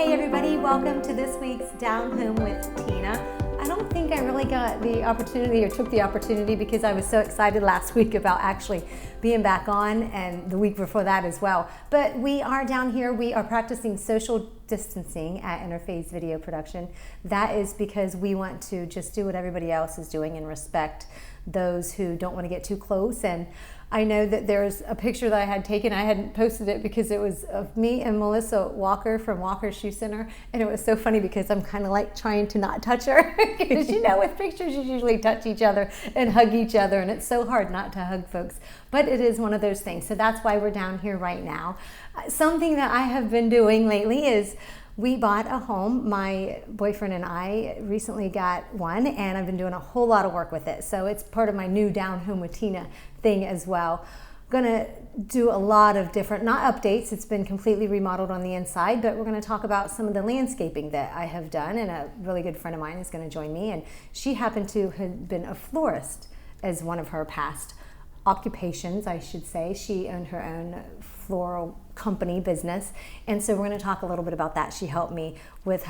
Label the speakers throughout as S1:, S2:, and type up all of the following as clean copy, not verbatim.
S1: Hey everybody, welcome to this week's Down Home with Tina. I don't think I really got the opportunity or took the opportunity because I was so excited last week about actually being back on, and the week before that as well. But we are down here, we are practicing social distancing at Interphase Video Production. That is because we want to just do what everybody else is doing and respect those who don't want to get too close. And I know that there's a picture that I had taken. I hadn't posted it because it was of me and Melissa Walker from Walker Shoe Center. And it was so funny because I'm kind of like trying to not touch her. Because you know, with pictures, you usually touch each other and hug each other. And it's so hard not to hug folks. But it is one of those things. So that's why we're down here right now. Something that I have been doing lately is we bought a home. My boyfriend and I recently got one, and I've been doing a whole lot of work with it. So it's part of my new Down Home with Tina thing as well. I'm gonna do a lot of different, not updates, it's been completely remodeled on the inside, but we're gonna talk about some of the landscaping that I have done, and a really good friend of mine is gonna join me, and she happened to have been a florist as one of her past occupations, I should say. She owned her own floral company business, and so we're going to talk a little bit about that. She helped me with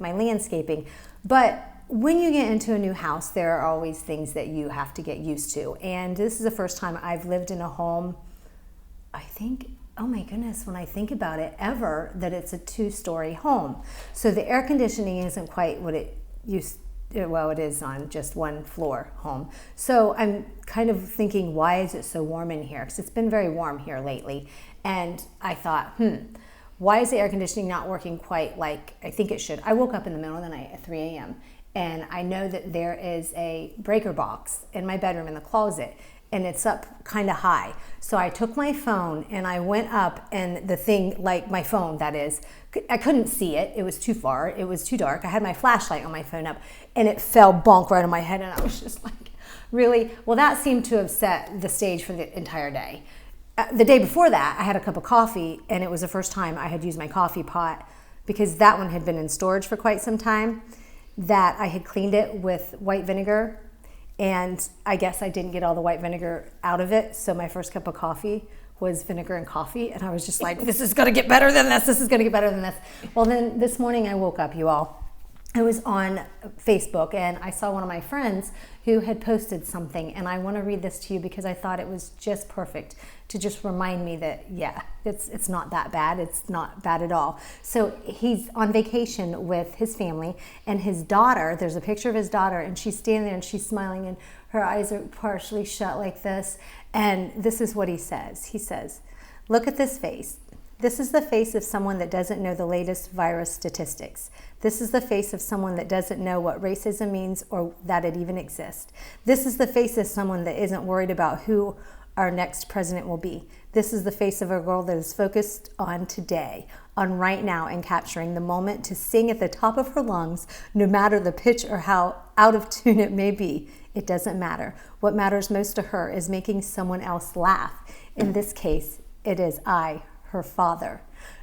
S1: my landscaping. But when you get into a new house, there are always things that you have to get used to, and this is the first time I've lived in a home, I think, oh my goodness, when I think about it, ever, that it's a two-story home. So the air conditioning isn't quite what it used to. Well, it is on just one floor home. So I'm kind of thinking, why is it so warm in here? Because it's been very warm here lately. And I thought, why is the air conditioning not working quite like I think it should? I woke up in the middle of the night at 3 a.m. and I know that there is a breaker box in my bedroom in the closet, and it's up kind of high. So I took my phone and I went up, and the thing, like my phone that is, I couldn't see it. It was too far. It was too dark. I had my flashlight on my phone up, and it fell bonk right on my head, and I was just like, really? Well, that seemed to have set the stage for the entire day. The day before that, I had a cup of coffee, and it was the first time I had used my coffee pot, because that one had been in storage for quite some time, that I had cleaned it with white vinegar. And I guess I didn't get all the white vinegar out of it, so my first cup of coffee was vinegar and coffee, and I was just like, this is gonna get better than this, this is gonna get better than this. Well, then this morning I woke up, you all. I was on Facebook, and I saw one of my friends who had posted something, and I wanna read this to you because I thought it was just perfect to just remind me that, yeah, it's not that bad, it's not bad at all. So he's on vacation with his family, and his daughter, there's a picture of his daughter, and she's standing there and she's smiling, and her eyes are partially shut like this, and this is what he says. He says, "Look at this face. This is the face of someone that doesn't know the latest virus statistics. This is the face of someone that doesn't know what racism means or that it even exists. This is the face of someone that isn't worried about who our next president will be. This is the face of a girl that is focused on today, on right now, and capturing the moment to sing at the top of her lungs, no matter the pitch or how out of tune it may be. It doesn't matter. What matters most to her is making someone else laugh. In this case, it is I, her father.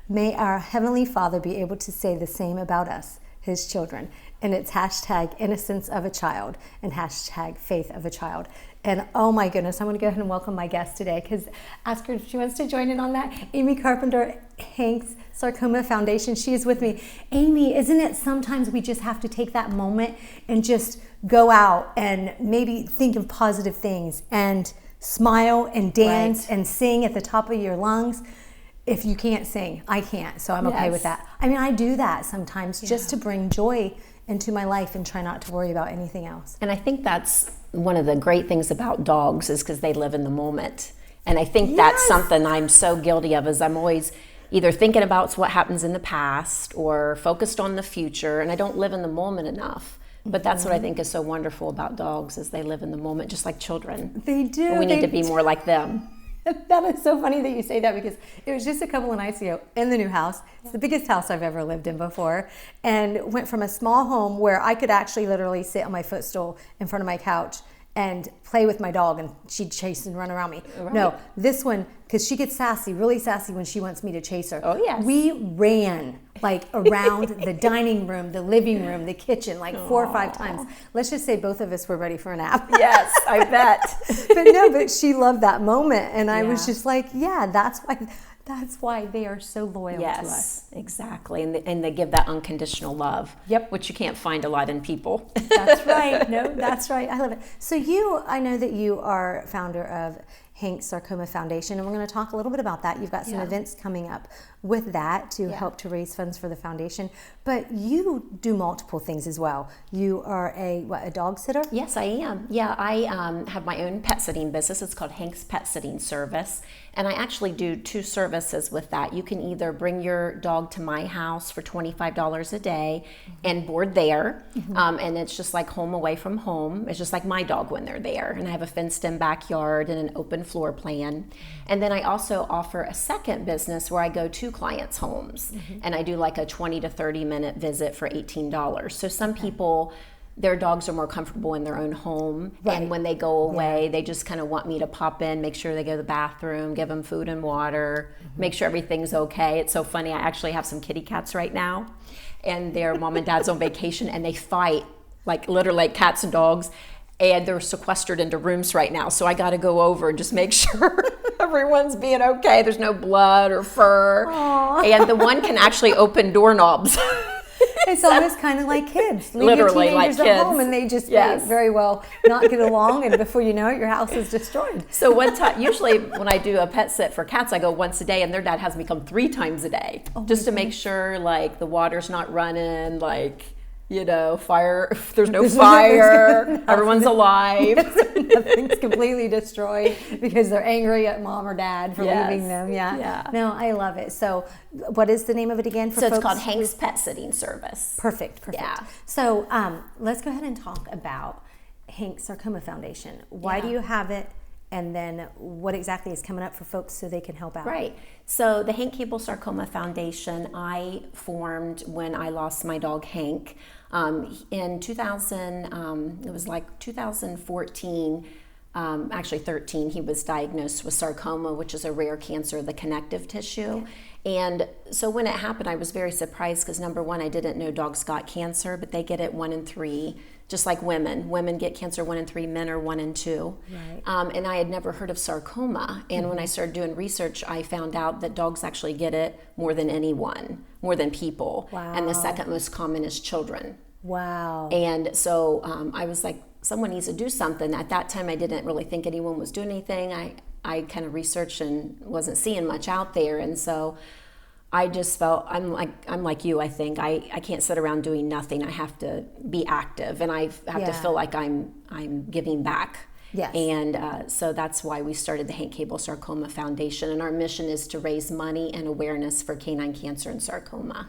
S1: May our Heavenly Father be able to say the same about us, his children." And it's hashtag innocence of a child and hashtag faith of a child. And oh my goodness, I want to go ahead and welcome my guest today, because ask her if she wants to join in on that. Amy Carpenter, Hank Sarcoma Foundation. She is with me. Amy, isn't it sometimes we just have to take that moment and just go out and maybe think of positive things and smile and dance and sing at the top of your lungs? If you can't sing, I can't, so I'm okay with that. I mean, I do that sometimes just to bring joy into my life and try not to worry about anything else.
S2: And I think that's one of the great things about dogs, is because they live in the moment. And I think that's something I'm so guilty of, is I'm always either thinking about what happens in the past or focused on the future, and I don't live in the moment enough. But that's what I think is so wonderful about dogs, is they live in the moment just like children.
S1: They do.
S2: And we need to be more like them.
S1: That is so funny that you say that, because it was just a couple of nights ago in the new house. It's the biggest house I've ever lived in before, and went from a small home where I could actually literally sit on my footstool in front of my couch and play with my dog, and she'd chase and run around me. Right. No, this one, because she gets sassy, really sassy when she wants me to chase her.
S2: Oh, yes.
S1: We ran like around the dining room, the living room, the kitchen, like 4 or 5 times. Let's just say both of us were ready for a nap.
S2: Yes, I bet.
S1: But she loved that moment, and I was just like, yeah, that's why That's why they are so loyal to us.
S2: Yes, exactly. And they give that unconditional love.
S1: Yep.
S2: Which you can't find a lot in people.
S1: That's right. No, that's right. I love it. So I know that you are founder of Hank Sarcoma Foundation, and we're going to talk a little bit about that. You've got some events coming up with that to help to raise funds for the foundation. But you do multiple things as well. You are a dog sitter?
S2: Yes, I am. Yeah, I have my own pet sitting business. It's called Hank's Pet Sitting Service. And I actually do 2 services with that. You can either bring your dog to my house for $25 a day and board there. And it's just like home away from home. It's just like my dog when they're there. And I have a fenced-in backyard and an open floor plan. And then I also offer a second business where I go to clients' homes. And I do like a 20 to 30-minute visit for $18. So some people, their dogs are more comfortable in their own home. Right. And when they go away, they just kind of want me to pop in, make sure they go to the bathroom, give them food and water, make sure everything's okay. It's so funny. I actually have some kitty cats right now, and their mom and dad's on vacation, and they fight like literally like cats and dogs. And they're sequestered into rooms right now. So I got to go over and just make sure everyone's being okay. There's no blood or fur.
S1: Aww.
S2: And the one can actually open doorknobs.
S1: It's almost kind of like kids. Leave
S2: Literally
S1: your teenagers
S2: like
S1: at
S2: kids.
S1: home and they just may very well not get along, and before you know it, your house is destroyed.
S2: So one time, usually when I do a pet sit for cats, I go once a day, and their dad has me come 3 times a day, just to make sure like the water's not running, like, you know, fire, there's no fire, everyone's alive.
S1: Nothing's completely destroyed because they're angry at mom or dad for leaving them. Yeah. No, I love it. So what is the name of it again for folks?
S2: It's called Hank's Pet Sitting Service.
S1: Perfect.
S2: Yeah.
S1: So let's go ahead and talk about Hank Sarcoma Foundation. Why do you have it? And then what exactly is coming up for folks so they can help out?
S2: Right. So the Hank Kabel Sarcoma Foundation, I formed when I lost my dog Hank. In 2014, actually 13, he was diagnosed with sarcoma, which is a rare cancer of the connective tissue. And so when it happened, I was very surprised because number one, I didn't know dogs got cancer, but they get it 1 in 3, just like women. Women get cancer 1 in 3, men are 1 in 2.
S1: Right.
S2: And I had never heard of sarcoma. And when I started doing research, I found out that dogs actually get it more than anyone, more than people.
S1: Wow.
S2: And the second most common is children.
S1: Wow.
S2: And so I was like, someone needs to do something. At that time, I didn't really think anyone was doing anything. I kind of researched and wasn't seeing much out there. And so I just felt, I'm like you, I think. I can't sit around doing nothing. I have to be active, and I have to feel like I'm giving back.
S1: Yes.
S2: And so that's why we started the Hank Kabel Sarcoma Foundation. And our mission is to raise money and awareness for canine cancer and sarcoma.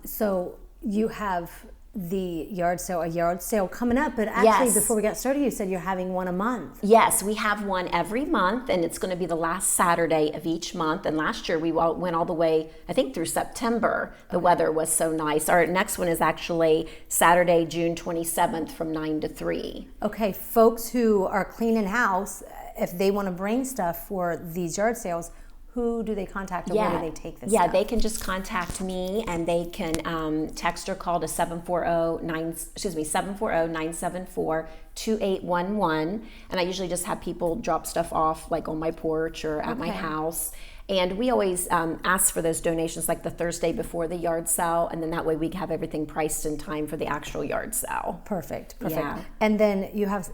S1: So you have a yard sale coming up, but actually before we got started, you said you're having one a month.
S2: Yes, we have one every month, and it's going to be the last Saturday of each month. And last year we went all the way, I think, through September. The weather was so nice. Our next one is actually Saturday, June 27th from 9 to 3.
S1: Okay, folks who are cleaning house, if they want to bring stuff for these yard sales, who do they contact, or where do they take this stuff?
S2: They can just contact me, and they can text or call to 740-974-2811. And I usually just have people drop stuff off like on my porch or at my house. And we always ask for those donations like the Thursday before the yard sale, and then that way we have everything priced in time for the actual yard sale.
S1: Perfect.
S2: Yeah.
S1: And then you have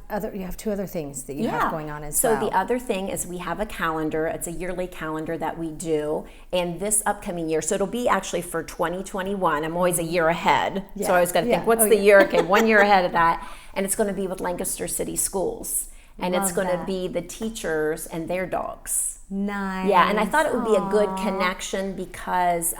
S1: 2 other things that you have going on as well.
S2: So the other thing is we have a calendar. It's a yearly calendar that we do, and this upcoming year, so it'll be actually for 2021. I'm always a year ahead, so I always got to think, what's the year? Okay, 1 year ahead of that, and it's going to be with Lancaster City Schools, and it's going to be the teachers and their dogs.
S1: Nice.
S2: Yeah, and I thought it would be a good connection because,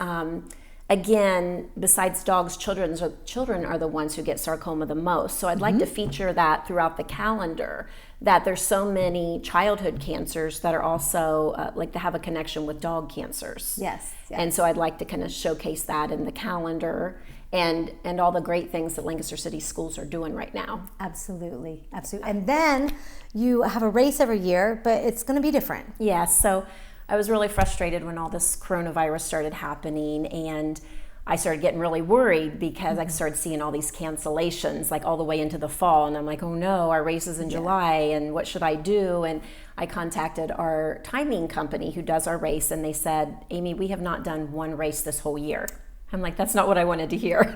S2: again, besides dogs, children are the ones who get sarcoma the most. So I'd like to feature that throughout the calendar, that there's so many childhood cancers that are also like to have a connection with dog cancers.
S1: Yes.
S2: And so I'd like to kind of showcase that in the calendar and all the great things that Lancaster City Schools are doing right now.
S1: Absolutely. And then you have a race every year, but it's going to be different.
S2: Yeah, so I was really frustrated when all this coronavirus started happening, and I started getting really worried because I started seeing all these cancellations like all the way into the fall, and I'm like, oh no, our race is in July, and what should I do? And I contacted our timing company who does our race, and they said, Amy, we have not done one race this whole year. I'm like, that's not what I wanted to hear.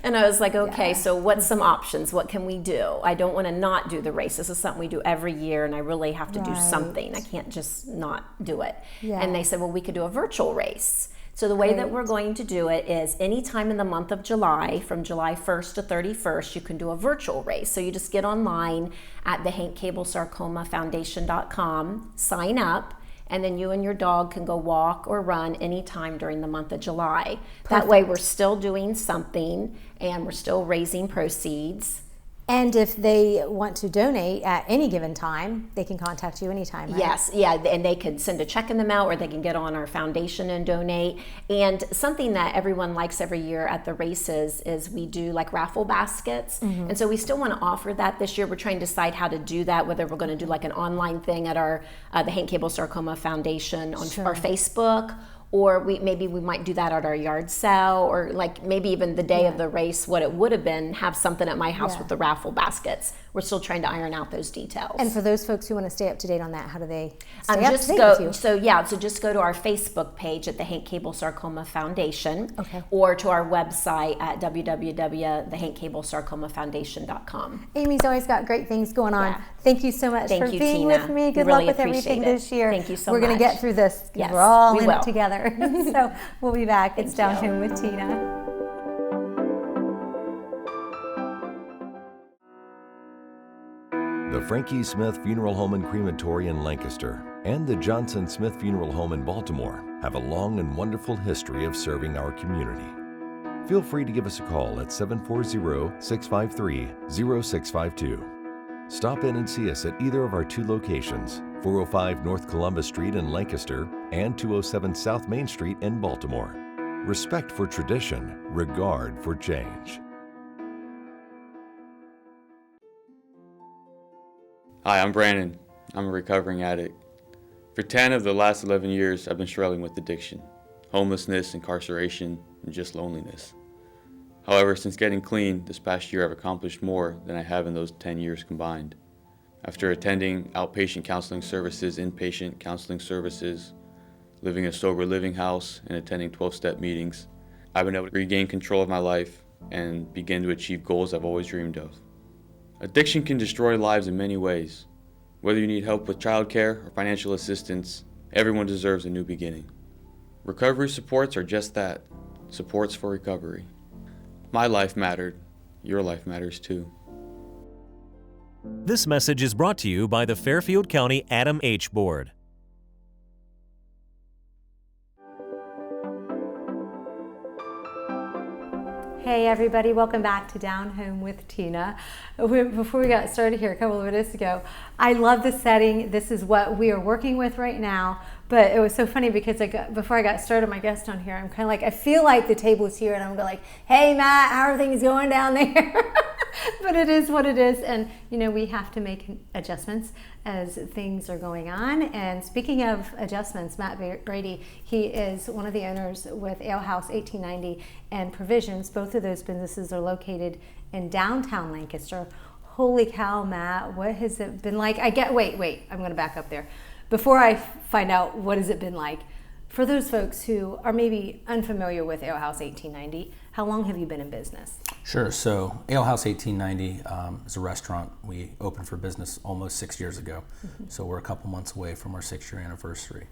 S2: And I was like, okay, so what's some options? What can we do? I don't want to not do the race. This is something we do every year, and I really have to do something. I can't just not do it. And they said, well, we could do a virtual race. So the way that we're going to do it is anytime in the month of July, from July 1st to 31st, you can do a virtual race. So you just get online at the Hank Kabel Sarcoma Foundation.com, sign up, and then you and your dog can go walk or run anytime during the month of July. That way we're still doing something and we're still raising proceeds.
S1: And if they want to donate at any given time, they can contact you anytime, right?
S2: Yes, and they can send a check in the mail, or they can get on our foundation and donate. And something that everyone likes every year at the races is we do like raffle baskets. And so we still want to offer that this year. We're trying to decide how to do that, whether we're going to do like an online thing at our the Hank Kabel Sarcoma Foundation on our Facebook, or maybe we might do that at our yard sale, or like maybe even the day of the race, what it would have been, have something at my house with the raffle baskets. We're still trying to iron out those details.
S1: And for those folks who want to stay up to date on that, how do they stay
S2: up
S1: to date with you?
S2: So just go to our Facebook page at the Hank Kabel Sarcoma Foundation, or to our website at www.thehankkabelsarcomafoundation.com.
S1: Amy's always got great things going on. Thank you so much for being
S2: Tina.
S1: with me. Good luck with everything this year.
S2: Thank you so
S1: much. We're going to get through this.
S2: Yes,
S1: we're all in
S2: will.
S1: it together. So we'll be back. It's Down Home with Tina.
S3: The Frankie Smith Funeral Home and Crematory in Lancaster and the Johnson Smith Funeral Home in Baltimore have a long and wonderful history of serving our community. Feel free to give us a call at 740-653-0652. Stop in and see us at either of our two locations, 405 North Columbus Street in Lancaster and 207 South Main Street in Baltimore. Respect for tradition, regard for change.
S4: Hi, I'm Brandon. I'm a recovering addict. For 10 of the last 11 years, I've been struggling with addiction, homelessness, incarceration, and just loneliness. However, since getting clean this past year, I've accomplished more than I have in those 10 years combined. After attending outpatient counseling services, inpatient counseling services, living in a sober living house, and attending 12-step meetings, I've been able to regain control of my life and begin to achieve goals I've always dreamed of. Addiction can destroy lives in many ways. Whether you need help with childcare or financial assistance, everyone deserves a new beginning. Recovery supports are just that, supports for recovery. My life mattered. Your life matters too.
S5: This message is brought to you by the Fairfield County Adam H. Board.
S1: Hey everybody, welcome back to Down Home with Tina. Before we got started here a couple of minutes ago, I love the setting. This is what we are working with right now. But it was so funny because before I got started, my guest on here, I'm kind of like, I feel like the table's here and I'm like, hey Matt, how are things going down there? But it is what it is. And you know, we have to make adjustments as things are going on. And speaking of adjustments, Matt Brady, he is one of the owners with Ale House 1890 and Provisions. Both of those businesses are located in downtown Lancaster. Holy cow, Matt, what has it been like? Wait, I'm gonna back up there. Before I find out what has it been like, for those folks who are maybe unfamiliar with Ale House 1890, how long have you been in business?
S6: Sure. So Ale House 1890 is a restaurant. We opened for business almost 6 years ago. So we're a couple months away from our 6-year anniversary.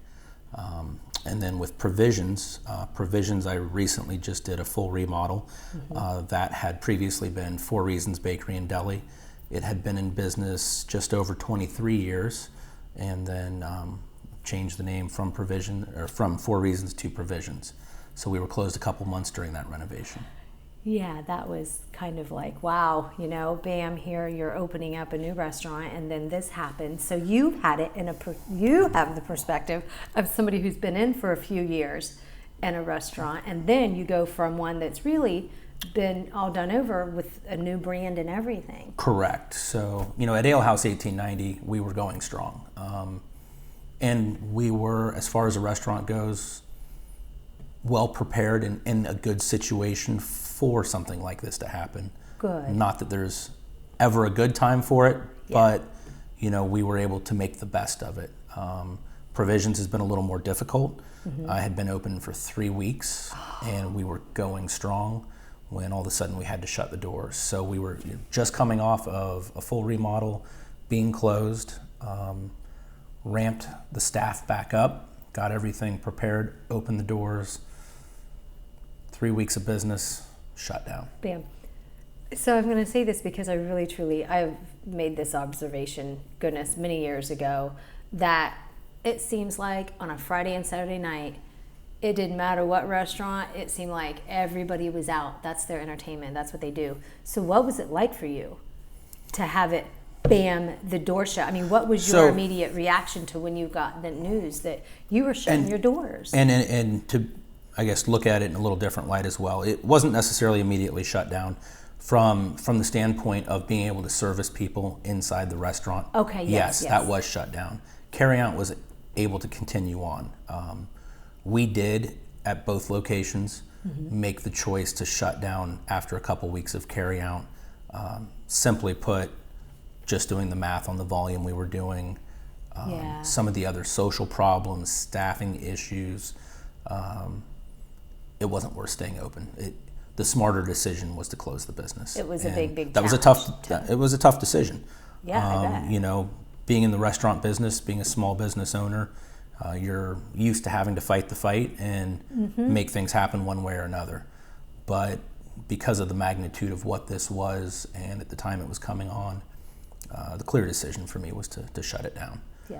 S6: And then with Provisions, I recently just did a full remodel. That had previously been Four Reasons Bakery and Deli. It had been in business just over 23 years, and then changed the name from Four Reasons to Provisions. So we were closed a couple months during that renovation. Yeah,
S1: that was kind of like, wow, you know, bam, here you're opening up a new restaurant, and then this happened. So you've had it you have the perspective of somebody who's been in for a few years in a restaurant, and then you go from one that's really been all done over with a new brand and everything.
S6: Correct. So, you know, at Ale House 1890, we were going strong. And we were, as far as a restaurant goes, well prepared and in a good situation for something like this to happen.
S1: Good.
S6: Not that there's ever a good time for it, but we were able to make the best of it. Provisions has been a little more difficult. I had been open for 3 weeks and we were going strong when all of a sudden we had to shut the doors. So we were just coming off of a full remodel, being closed, ramped the staff back up, got everything prepared, opened the doors, 3 weeks of business, shut down.
S1: Bam. So I'm going to say this because I really, truly, I've made this observation, goodness, many years ago, that it seems like on a Friday and Saturday night, it didn't matter what restaurant, it seemed like everybody was out. That's their entertainment. That's what they do. So what was it like for you to have it, bam, the door shut? I mean, what was your immediate reaction to when you got the news that you were shutting your doors?
S6: And to, I guess, look at it in a little different light as well. It wasn't necessarily immediately shut down from the standpoint of being able to service people inside the restaurant.
S1: Okay, yes.
S6: That was shut down. Carry-out was able to continue on. We did, at both locations, make the choice to shut down after a couple weeks of carry-out. Simply put, just doing the math on the volume we were doing, some of the other social problems, staffing issues, it wasn't worth staying open. The smarter decision was to close the business.
S1: It was a big
S6: that was a tough decision.
S1: Yeah, I bet.
S6: Being in the restaurant business, being a small business owner, you're used to having to fight the fight and make things happen one way or another. But because of the magnitude of what this was, and at the time it was coming on, the clear decision for me was to shut it down.
S1: Yeah.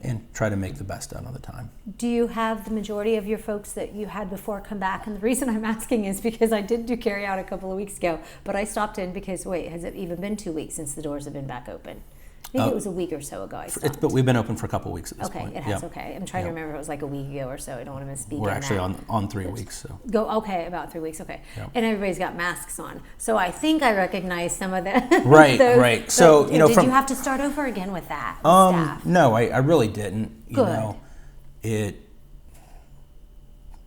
S6: And try to make the best out of the time.
S1: Do you have the majority of your folks that you had before come back? And the reason I'm asking is because I did do carry out a couple of weeks ago, but I stopped in because, wait, has it even been 2 weeks since the doors have been back open? I think it was a week or so ago I stopped.
S6: But we've been open for a couple of weeks at this point.
S1: Okay, it has, okay. I'm trying to remember if it was like a week ago or so. I don't want to misspeak.
S6: We're actually on 3 weeks. So.
S1: About 3 weeks, okay. Yep. And everybody's got masks on. So I think I recognize some of the
S6: Right. So,
S1: did you have to start over again with that? Staff?
S6: No, I really didn't.
S1: Good.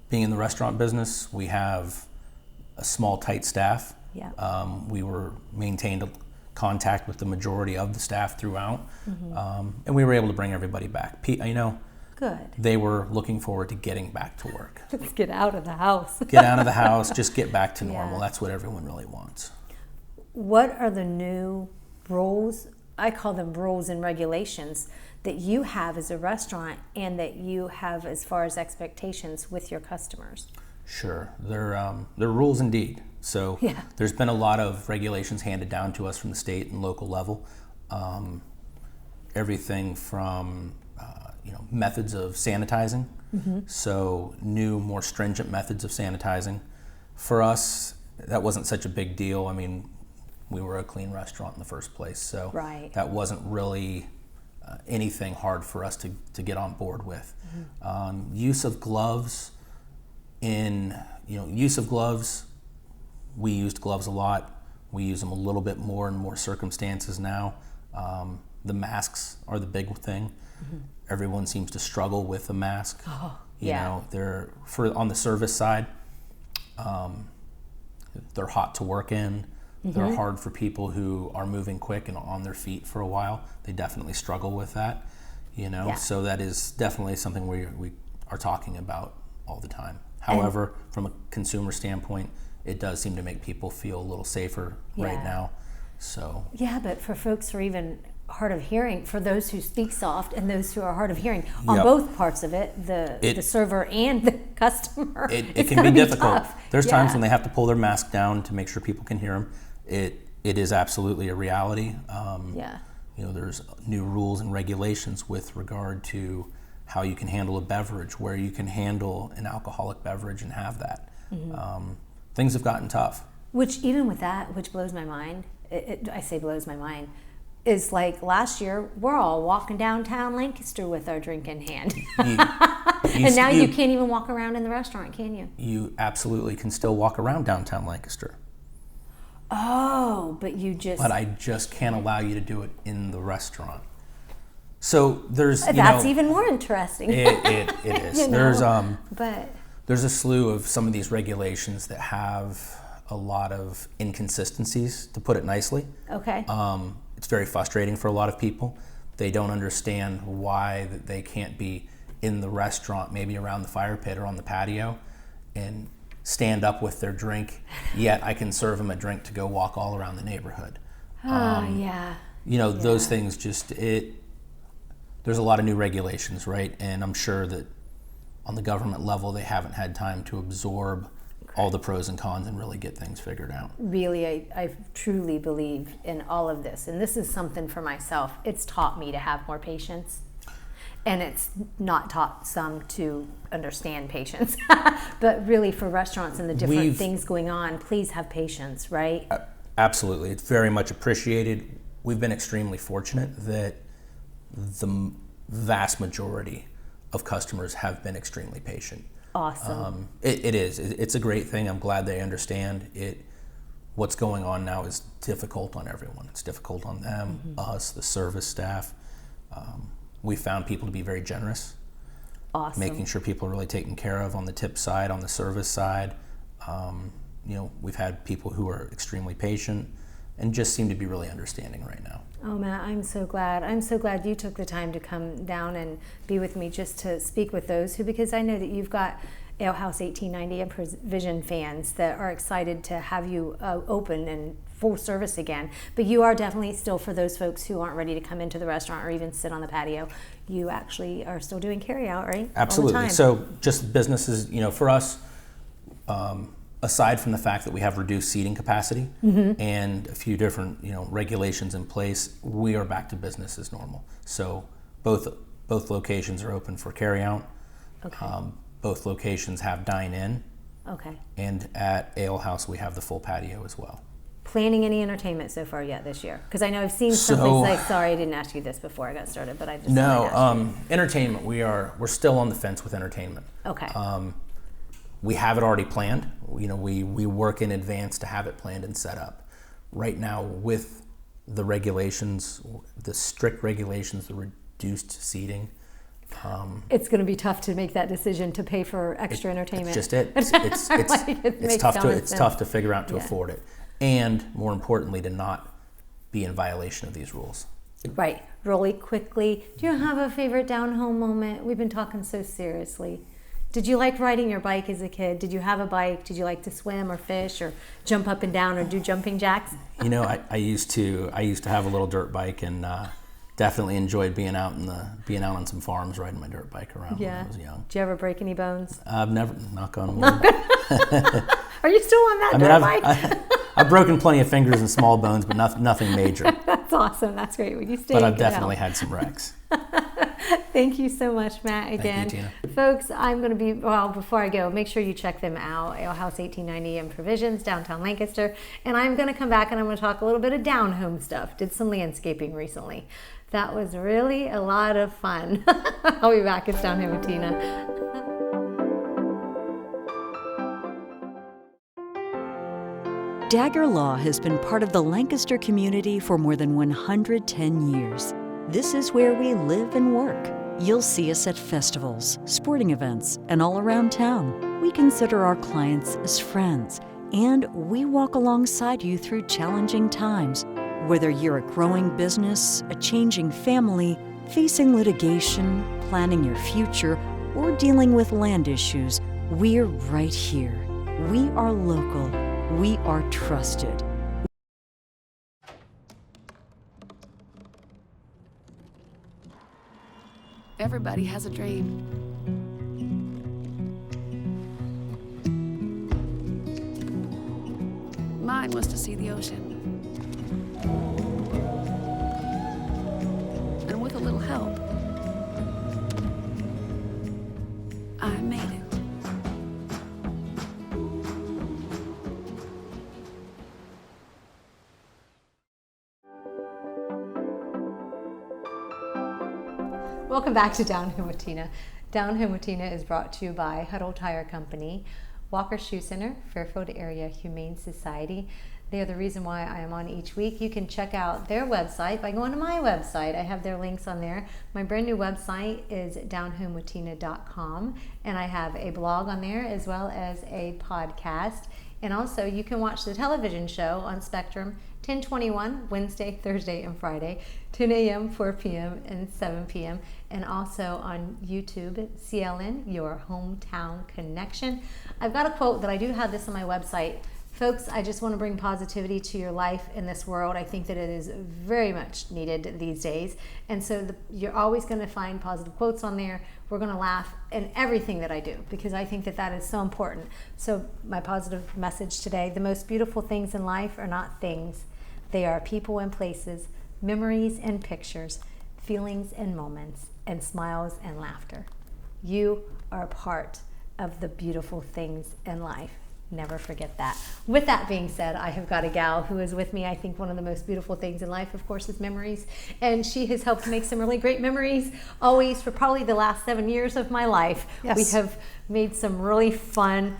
S6: Being in the restaurant business, we have a small, tight staff.
S1: Yeah.
S6: We were maintained contact with the majority of the staff throughout, and we were able to bring everybody back.
S1: Good.
S6: They were looking forward to getting back to work.
S1: Let's get out of the house.
S6: Get out of the house, just get back to normal. That's what everyone really wants.
S1: What are the new rules? I call them rules and regulations that you have as a restaurant and that you have as far as expectations with your customers.
S6: Sure, they're rules indeed. So there's been a lot of regulations handed down to us from the state and local level. Everything from methods of sanitizing. So new, more stringent methods of sanitizing. For us, that wasn't such a big deal. I mean, we were a clean restaurant in the first place, so that wasn't really anything hard for us to get on board with. Use of gloves. Use of gloves, we used gloves a lot. We use them a little bit more in more circumstances now. The masks are the big thing. Everyone seems to struggle with a mask. They're on the service side. They're hot to work in. They're hard for people who are moving quick and on their feet for a while. They definitely struggle with that. So that is definitely something we are talking about all the time. However, from a consumer standpoint, it does seem to make people feel a little safer right now. So
S1: but for folks who are even hard of hearing, for those who speak soft and those who are hard of hearing, on both parts of it, the server and the customer,
S6: it can be difficult.
S1: Tough.
S6: There's times when they have to pull their mask down to make sure people can hear them. It is absolutely a reality. There's new rules and regulations with regard to how you can handle a beverage, where you can handle an alcoholic beverage and have that. Things have gotten tough.
S1: Which even with that, which blows my mind, I say blows my mind, is like last year, we're all walking downtown Lancaster with our drink in hand. And now you can't even walk around in the restaurant, can you?
S6: You absolutely can still walk around downtown Lancaster.
S1: Oh, but
S6: I just can't allow you to do it in the restaurant. So there's
S1: that's even more interesting.
S6: It is. There's a slew of some of these regulations that have a lot of inconsistencies, to put it nicely.
S1: Okay.
S6: It's very frustrating for a lot of people. They don't understand why that they can't be in the restaurant, maybe around the fire pit or on the patio, and stand up with their drink, yet I can serve them a drink to go walk all around the neighborhood.
S1: Yeah.
S6: You know, those things there's a lot of new regulations, right? And I'm sure that on the government level, they haven't had time to absorb all the pros and cons and really get things figured out.
S1: Really, I truly believe in all of this. And this is something for myself. It's taught me to have more patience. And it's not taught some to understand patience. But really for restaurants and the different things going on, please have patience, right?
S6: Absolutely. It's very much appreciated. We've been extremely fortunate that the vast majority of customers have been extremely patient.
S1: Awesome.
S6: It is. It's a great thing. I'm glad they understand it. What's going on now is difficult on everyone. It's difficult on them, us, the service staff. We found people to be very generous.
S1: Awesome.
S6: Making sure people are really taken care of on the tip side, on the service side. You know, we've had people who are extremely patient and just seem to be really understanding right now.
S1: Oh, Matt, I'm so glad. I'm so glad you took the time to come down and be with me just to speak with those who, because I know that you've got Ale House 1890 and Provision fans that are excited to have you open and full service again. But you are definitely still, for those folks who aren't ready to come into the restaurant or even sit on the patio, you actually are still doing carry out, right?
S6: Absolutely.
S1: All the time.
S6: So just businesses, you know, for us, aside from the fact that we have reduced seating capacity and a few different, you know, regulations in place, we are back to business as normal. So both locations are open for carry out.
S1: Okay.
S6: Both locations have dine in.
S1: Okay.
S6: And at Ale House we have the full patio as well.
S1: Planning any entertainment so far yet this year? Because I know I've seen some places like, sorry I didn't ask you this before I got started, but I just
S6: entertainment, we're still on the fence with entertainment.
S1: Okay.
S6: We have it already planned. You know, we work in advance to have it planned and set up. Right now, with the regulations, the strict regulations, the reduced seating,
S1: it's going to be tough to make that decision to pay for extra entertainment.
S6: It's just it. It's tough to figure out to afford it, and more importantly, to not be in violation of these rules.
S1: Right. Really quickly, do you have a favorite down home moment? We've been talking so seriously. Did you like riding your bike as a kid? Did you have a bike? Did you like to swim or fish or jump up and down or do jumping jacks?
S6: You know, I used to have a little dirt bike and definitely enjoyed being out on some farms riding my dirt bike around when I was young.
S1: Did you ever break any bones?
S6: I've never, knock on wood.
S1: Are you still on that dirt bike?
S6: I've broken plenty of fingers and small bones, but nothing major.
S1: That's awesome. That's great. When you stay.
S6: But I've definitely had some wrecks.
S1: Thank you so much, Matt, again.
S6: Thank you, Tina.
S1: Folks, I'm going to be, before I go, make sure you check them out, Ale House 1890 and Provisions, downtown Lancaster. And I'm going to come back and I'm going to talk a little bit of down home stuff. Did some landscaping recently. That was really a lot of fun. I'll be back. It's Down Home with Tina.
S7: Dagger Law has been part of the Lancaster community for more than 110 years. This is where we live and work. You'll see us at festivals, sporting events, and all around town. We consider our clients as friends, and we walk alongside you through challenging times. Whether you're a growing business, a changing family, facing litigation, planning your future, or dealing with land issues, we're right here. We are local. We are trusted.
S8: Everybody has a dream. Mine was to see the ocean. And with a little help, I made it.
S1: Welcome back to Down Home with Tina. Down Home with Tina is brought to you by Huddle Tire Company. Walker Shoe Center, Fairfield Area Humane Society. They are the reason why I am on each week. You can check out their website by going to my website. I have their links on there. My brand new website is downhomewithtina.com, and I have a blog on there as well as a podcast. And also you can watch the television show on Spectrum 10/21 Wednesday, Thursday, and Friday, 10 a.m., 4 p.m., and 7 p.m. And also on YouTube at CLN, Your Hometown Connection. I've got a quote that I do have this on my website. Folks, I just want to bring positivity to your life in this world. I think that it is very much needed these days. And so you're always going to find positive quotes on there. We're going to laugh in everything that I do because I think that that is so important. So my positive message today, the most beautiful things in life are not things. They are people and places, memories and pictures, feelings and moments, and smiles and laughter. You are a part of the beautiful things in life. Never forget that. With that being said, I have got a gal who is with me. I think one of the most beautiful things in life, of course, is memories. And she has helped make some really great memories, always for probably the last 7 years of my life.
S9: Yes.
S1: We have made some really fun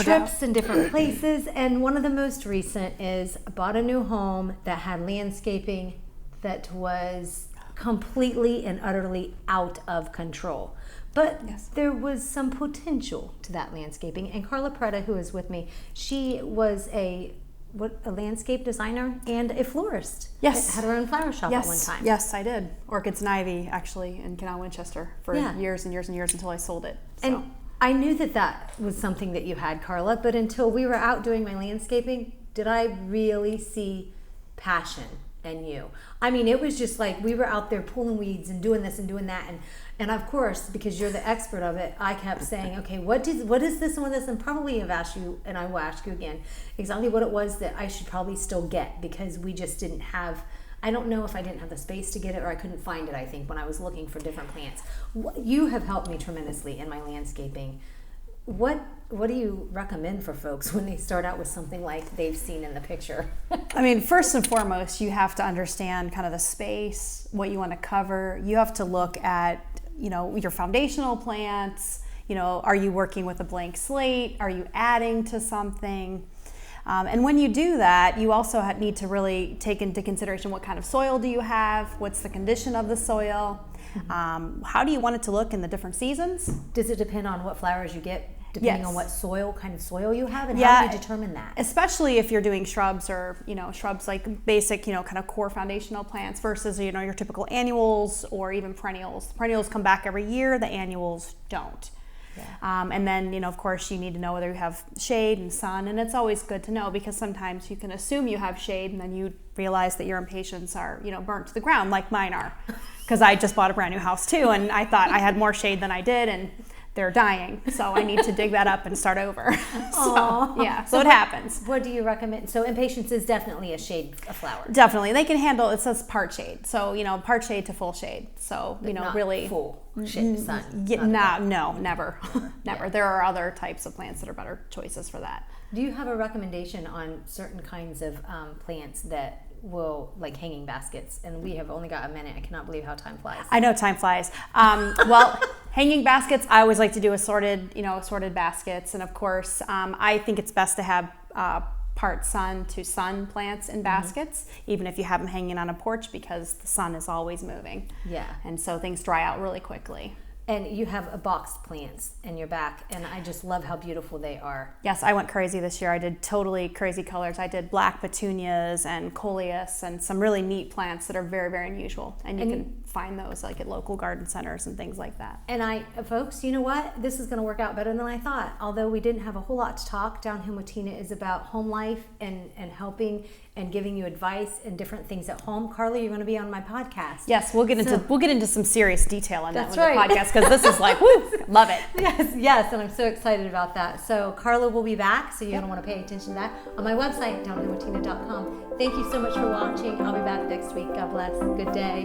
S1: trips in different places. And one of the most recent is I bought a new home that had landscaping that was completely and utterly out of control. But there was some potential to that landscaping. And Karla Perretta, who is with me, she was a landscape designer and a florist.
S9: Yes.
S1: Had her own flower shop at one time.
S9: Yes, I did. Orchids and Ivy, actually, in Canal Winchester for years and years and years until I sold it. So.
S1: And I knew that that was something that you had, Karla, but until we were out doing my landscaping, did I really see passion in you. I mean, it was just like we were out there pulling weeds and doing this and doing that. And of course, because you're the expert of it, I kept saying, okay, what is this and what is this? And probably have asked you, and I will ask you again, exactly what it was that I should probably still get, because we just didn't have, I don't know if I didn't have the space to get it or I couldn't find it, I think, when I was looking for different plants. You have helped me tremendously in my landscaping. What do you recommend for folks when they start out with something like they've seen in the picture?
S9: I mean, first and foremost, you have to understand kind of the space, what you want to cover. You have to look at, your foundational plants. Are you working with a blank slate? Are you adding to something? And when you do that, you also need to really take into consideration what kind of soil do you have? What's the condition of the soil? How do you want it to look in the different seasons?
S1: Does it depend on what flowers you get? Depending on what kind of soil you have, and
S9: how
S1: do you determine that?
S9: Especially if you're doing shrubs or, shrubs like basic, kind of core foundational plants versus, your typical annuals or even perennials. The perennials come back every year, the annuals don't. Yeah. And then, of course, you need to know whether you have shade and sun, and it's always good to know because sometimes you can assume you have shade and then you realize that your impatiens are, burnt to the ground like mine are. Because I just bought a brand new house too, and I thought I had more shade than I did, and they're dying, so I need to dig that up and start over. So it happens.
S1: What do you recommend? So impatiens is definitely a shade of flower.
S9: Definitely, they can handle. It says part shade, so part shade to full shade. So
S1: not
S9: really
S1: full shade sun.
S9: No, never, never. Yeah. There are other types of plants that are better choices for that.
S1: Do you have a recommendation on certain kinds of plants that will, like hanging baskets? And we have only got a minute. I cannot believe how time flies.
S9: I know time flies. Well, hanging baskets, I always like to do assorted baskets. And of course, I think it's best to have part sun to sun plants in baskets, even if you have them hanging on a porch, because the sun is always moving.
S1: Yeah.
S9: And so things dry out really quickly.
S1: And you have a boxed plants in your back, and I just love how beautiful they are.
S9: Yes, I went crazy this year. I did totally crazy colors. I did black petunias and coleus and some really neat plants that are very, very unusual. And you can find those like at local garden centers and things like that.
S1: And folks, you know what? This is going to work out better than I thought. Although we didn't have a whole lot to talk, Down Home with Tina is about home life and helping and giving you advice and different things at home. Karla, you're going to be on my podcast.
S9: Yes, we'll get into some serious detail on that
S1: with
S9: the podcast, because this is like, woo, love it.
S1: Yes, and I'm so excited about that. So Karla will be back, so you're going to want to pay attention to that on my website, downhomewithtina.com. Thank you so much for watching. I'll be back next week. God bless. Good day.